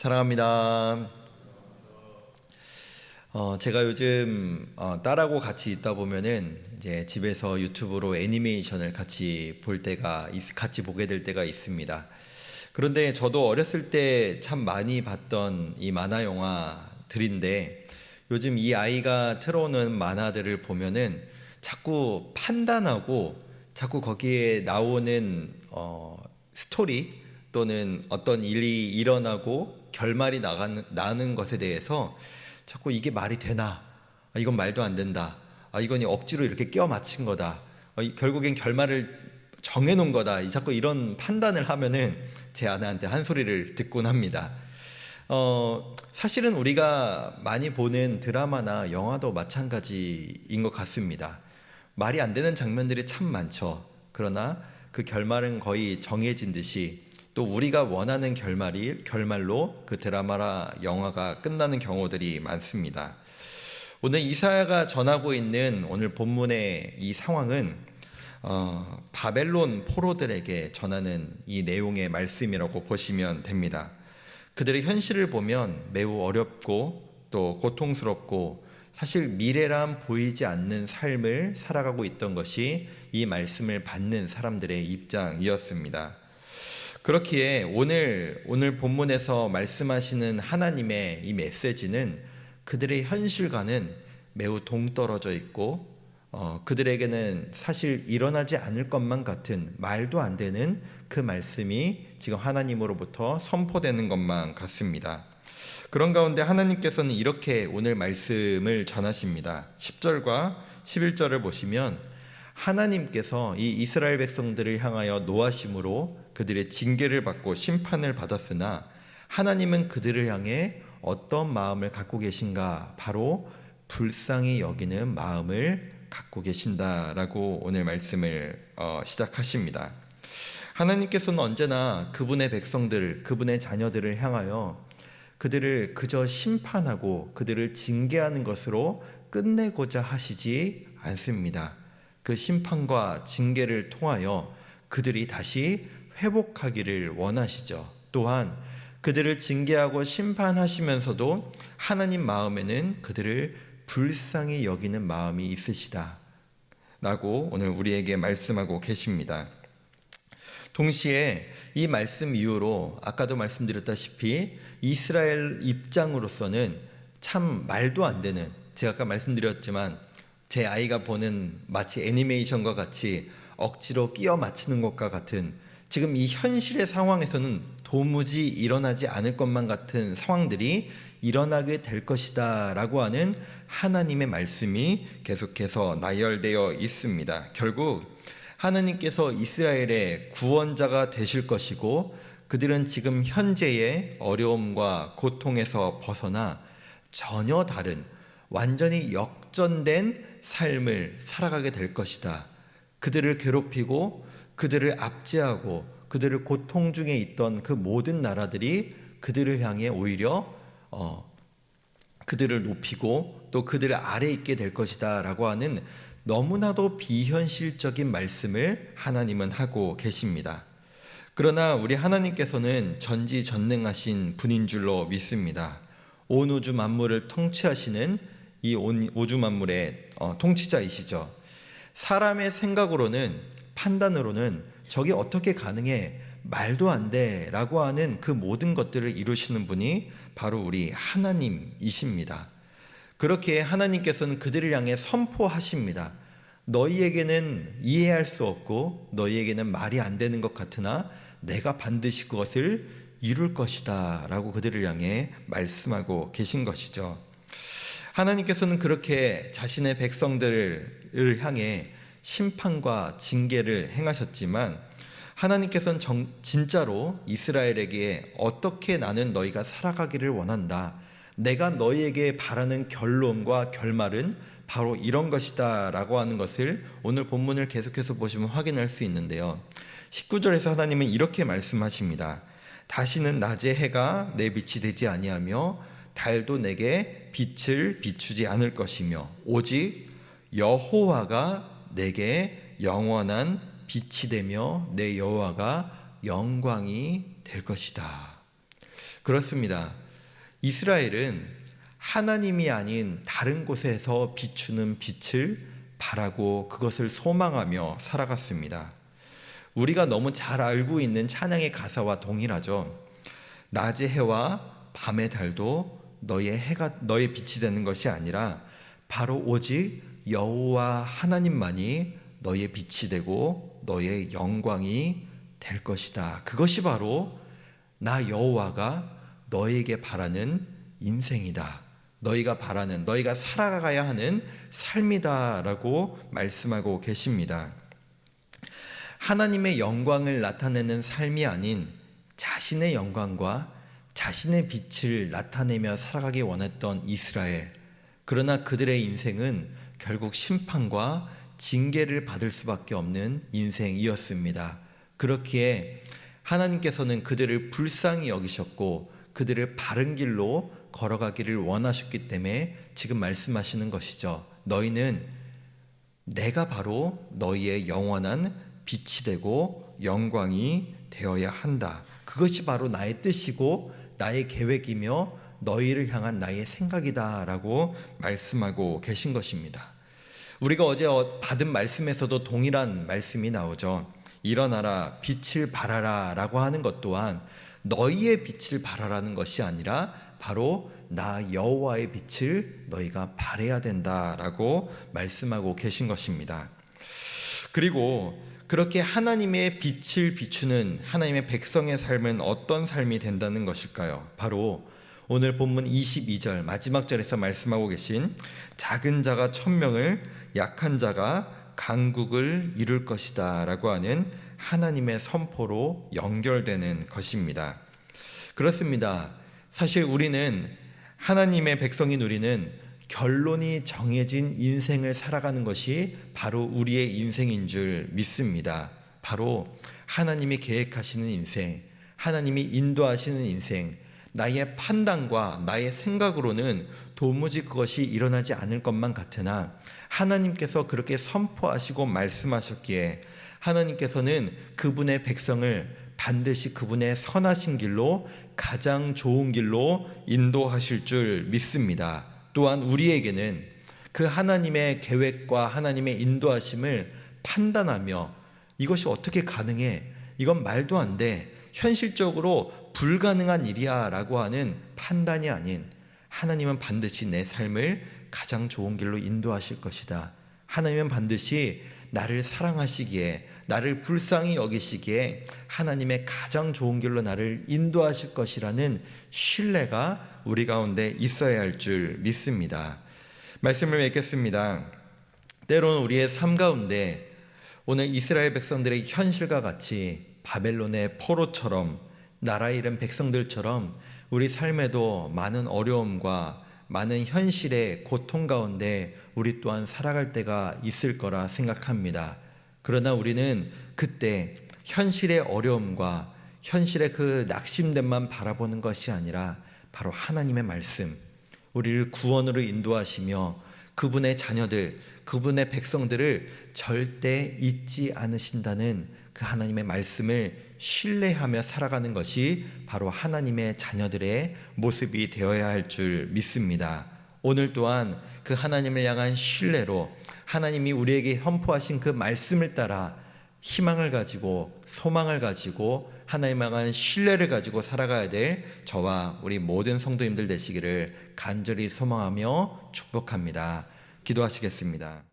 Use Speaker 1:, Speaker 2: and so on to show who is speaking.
Speaker 1: 사랑합니다. 제가 요즘 딸하고 같이 있다 보면은 이제 집에서 유튜브로 애니메이션을 같이 보게 될 때가 있습니다. 그런데 저도 어렸을 때 참 많이 봤던 이 만화 영화들인데 요즘 이 아이가 틀어오는 만화들을 보면은 자꾸 판단하고 자꾸 거기에 나오는 스토리 또는 어떤 일이 일어나고 결말이 나는 것에 대해서 자꾸 이게 말이 되나? 이건 말도 안 된다. 이건 억지로 이렇게 끼워 맞춘 거다. 결국엔 결말을 정해놓은 거다. 자꾸 이런 판단을 하면은 제 아내한테 한 소리를 듣곤 합니다. 사실은 우리가 많이 보는 드라마나 영화도 마찬가지인 것 같습니다. 말이 안 되는 장면들이 참 많죠. 그러나 그 결말은 거의 정해진 듯이 또 우리가 원하는 결말로 그 드라마나 영화가 끝나는 경우들이 많습니다. 오늘 이사야가 전하고 있는 오늘 본문의 이 상황은 바벨론 포로들에게 전하는 이 내용의 말씀이라고 보시면 됩니다. 그들의 현실을 보면 매우 어렵고 또 고통스럽고 사실 미래란 보이지 않는 삶을 살아가고 있던 것이 이 말씀을 받는 사람들의 입장이었습니다. 그렇기에 오늘 본문에서 말씀하시는 하나님의 이 메시지는 그들의 현실과는 매우 동떨어져 있고 그들에게는 사실 일어나지 않을 것만 같은 말도 안 되는 그 말씀이 지금 하나님으로부터 선포되는 것만 같습니다. 그런 가운데 하나님께서는 이렇게 오늘 말씀을 전하십니다. 10절과 11절을 보시면 하나님께서 이 이스라엘 백성들을 향하여 노하심으로 그들의 징계를 받고 심판을 받았으나 하나님은 그들을 향해 어떤 마음을 갖고 계신가? 바로 불쌍히 여기는 마음을 갖고 계신다라고 오늘 말씀을 시작하십니다. 하나님께서는 언제나 그분의 백성들, 그분의 자녀들을 향하여 그들을 그저 심판하고 그들을 징계하는 것으로 끝내고자 하시지 않습니다. 그 심판과 징계를 통하여 그들이 다시 회복하기를 원하시죠. 또한 그들을 징계하고 심판하시면서도 하나님 마음에는 그들을 불쌍히 여기는 마음이 있으시다 라고 오늘 우리에게 말씀하고 계십니다. 동시에 이 말씀 이후로 아까도 말씀드렸다시피 이스라엘 입장으로서는 참 말도 안 되는, 제가 아까 말씀드렸지만 제 아이가 보는 마치 애니메이션과 같이 억지로 끼워 맞추는 것과 같은 지금 이 현실의 상황에서는 도무지 일어나지 않을 것만 같은 상황들이 일어나게 될 것이다 라고 하는 하나님의 말씀이 계속해서 나열되어 있습니다. 결국 하나님께서 이스라엘의 구원자가 되실 것이고 그들은 지금 현재의 어려움과 고통에서 벗어나 전혀 다른 완전히 역전된 삶을 살아가게 될 것이다. 그들을 괴롭히고 그들을 압제하고 그들을 고통 중에 있던 그 모든 나라들이 그들을 향해 오히려 그들을 높이고 또 그들 아래에 있게 될 것이다 라고 하는 너무나도 비현실적인 말씀을 하나님은 하고 계십니다. 그러나 우리 하나님께서는 전지전능하신 분인 줄로 믿습니다. 온 우주 만물을 통치하시는 이 온 우주 만물의 통치자이시죠. 사람의 생각으로는, 판단으로는 저게 어떻게 가능해? 말도 안 돼 라고 하는 그 모든 것들을 이루시는 분이 바로 우리 하나님이십니다. 그렇게 하나님께서는 그들을 향해 선포하십니다. 너희에게는 이해할 수 없고 너희에게는 말이 안 되는 것 같으나 내가 반드시 그것을 이룰 것이다 라고 그들을 향해 말씀하고 계신 것이죠. 하나님께서는 그렇게 자신의 백성들을 향해 심판과 징계를 행하셨지만 하나님께서는 진짜로 이스라엘에게 어떻게 나는 너희가 살아가기를 원한다, 내가 너희에게 바라는 결론과 결말은 바로 이런 것이다 라고 하는 것을 오늘 본문을 계속해서 보시면 확인할 수 있는데요. 19절에서 하나님은 이렇게 말씀하십니다. 다시는 낮에 해가 내 빛이 되지 아니하며 달도 내게 빛을 비추지 않을 것이며 오직 여호와가 내게 영원한 빛이 되며 내 여호와가 영광이 될 것이다. 그렇습니다. 이스라엘은 하나님이 아닌 다른 곳에서 비추는 빛을 바라고 그것을 소망하며 살아갔습니다. 우리가 너무 잘 알고 있는 찬양의 가사와 동일하죠. 낮의 해와 밤의 달도 너의 빛이 되는 것이 아니라 바로 오직 여호와 하나님만이 너의 빛이 되고 너의 영광이 될 것이다. 그것이 바로 나 여호와가 너에게 바라는 인생이다. 너희가 살아가야 하는 삶이다라고 말씀하고 계십니다. 하나님의 영광을 나타내는 삶이 아닌 자신의 영광과 자신의 빛을 나타내며 살아가기 원했던 이스라엘. 그러나 그들의 인생은 결국 심판과 징계를 받을 수밖에 없는 인생이었습니다. 그렇기에 하나님께서는 그들을 불쌍히 여기셨고 그들을 바른 길로 걸어가기를 원하셨기 때문에 지금 말씀하시는 것이죠. 너희는 내가 바로 너희의 영원한 빛이 되고 영광이 되어야 한다. 그것이 바로 나의 뜻이고 나의 계획이며 너희를 향한 나의 생각이다 라고 말씀하고 계신 것입니다. 우리가 어제 받은 말씀에서도 동일한 말씀이 나오죠. 일어나라 빛을 발하라 라고 하는 것 또한 너희의 빛을 발하라는 것이 아니라 바로 나 여호와의 빛을 너희가 발해야 된다라고 말씀하고 계신 것입니다. 그리고 그렇게 하나님의 빛을 비추는 하나님의 백성의 삶은 어떤 삶이 된다는 것일까요? 바로 오늘 본문 22절 마지막 절에서 말씀하고 계신 작은 자가 천명을 약한 자가 강국을 이룰 것이다 라고 하는 하나님의 선포로 연결되는 것입니다. 그렇습니다. 사실 우리는 하나님의 백성인 우리는 결론이 정해진 인생을 살아가는 것이 바로 우리의 인생인 줄 믿습니다. 바로 하나님이 계획하시는 인생, 하나님이 인도하시는 인생, 나의 판단과 나의 생각으로는 도무지 그것이 일어나지 않을 것만 같으나 하나님께서 그렇게 선포하시고 말씀하셨기에 하나님께서는 그분의 백성을 반드시 그분의 선하신 길로 가장 좋은 길로 인도하실 줄 믿습니다. 또한 우리에게는 그 하나님의 계획과 하나님의 인도하심을 판단하며 이것이 어떻게 가능해? 이건 말도 안 돼. 현실적으로 불가능한 일이야 라고 하는 판단이 아닌 하나님은 반드시 내 삶을 가장 좋은 길로 인도하실 것이다. 하나님은 반드시 나를 사랑하시기에 나를 불쌍히 여기시기에 하나님의 가장 좋은 길로 나를 인도하실 것이라는 신뢰가 우리 가운데 있어야 할 줄 믿습니다. 말씀을 맺겠습니다. 때로는 우리의 삶 가운데 오늘 이스라엘 백성들의 현실과 같이 바벨론의 포로처럼 나라 잃은 백성들처럼 우리 삶에도 많은 어려움과 많은 현실의 고통 가운데 우리 또한 살아갈 때가 있을 거라 생각합니다. 그러나 우리는 그때 현실의 어려움과 현실의 그 낙심됨만 바라보는 것이 아니라 바로 하나님의 말씀, 우리를 구원으로 인도하시며 그분의 자녀들, 그분의 백성들을 절대 잊지 않으신다는 그 하나님의 말씀을 신뢰하며 살아가는 것이 바로 하나님의 자녀들의 모습이 되어야 할 줄 믿습니다. 오늘 또한 그 하나님을 향한 신뢰로 하나님이 우리에게 선포하신 그 말씀을 따라 희망을 가지고 소망을 가지고 하나님을 향한 신뢰를 가지고 살아가야 될 저와 우리 모든 성도님들 되시기를 간절히 소망하며 축복합니다. 기도하시겠습니다.